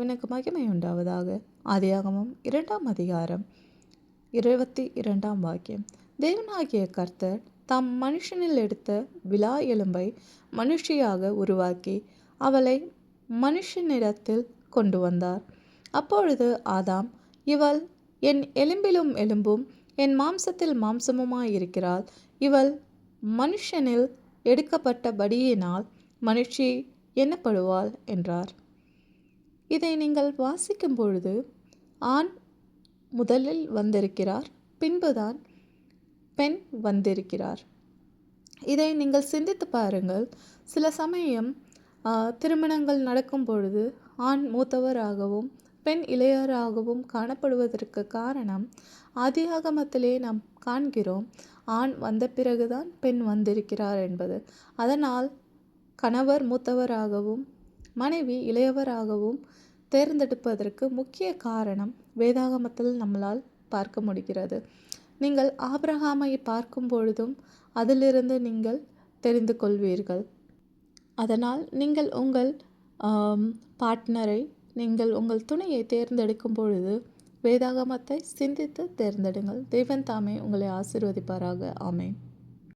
தேவனுக்கு மகிமை உண்டாவதாக. ஆதியாகமம் 2ஆம் அதிகாரம் 22ஆம் வாக்கியம். தேவனாகிய கர்த்தர் தாம் மனுஷனில் எடுத்த விலா எலும்பை மனுஷியாக உருவாக்கி அவளை மனுஷனிடத்தில் கொண்டு வந்தார். அப்பொழுது ஆதாம், இவள் என் எலும்பிலும் எலும்பும் என் மாம்சத்தில் மாம்சமுமாயிருக்கிறாள். இவள் மனுஷனில் எடுக்கப்பட்டபடியினால் மனுஷி எண்ணப்படுவாள் என்றார். இதை நீங்கள் வாசிக்கும் பொழுது ஆண் முதலில் வந்திருக்கிறார், பின்புதான் பெண் வந்திருக்கிறார். இதை நீங்கள் சிந்தித்து பாருங்கள். சில சமயம் திருமணங்கள் நடக்கும் பொழுது ஆண் மூத்தவராகவும் பெண் இளையராகவும் காணப்படுவதற்கு காரணம், ஆதியாகமத்திலே நாம் காண்கிறோம் ஆண் வந்த பிறகுதான் பெண் வந்திருக்கிறார் என்பது. அதனால் கணவர் மூத்தவராகவும் மனைவி இளையவராகவும் தேர்ந்தெடுப்பதற்கு முக்கிய காரணம் வேதாகமத்தில் நம்மளால் பார்க்க முடிகிறது. நீங்கள் ஆபிரகாமை பார்க்கும் பொழுதும் அதிலிருந்து நீங்கள் தெரிந்து கொள்வீர்கள். அதனால் நீங்கள் உங்கள் பார்ட்னரை, நீங்கள் உங்கள் துணையை தேர்ந்தெடுக்கும் பொழுது வேதாகமத்தை சிந்தித்து தேர்ந்தெடுங்கள். தேவன் தாமே உங்களை ஆசீர்வதிப்பாராக. ஆமென்.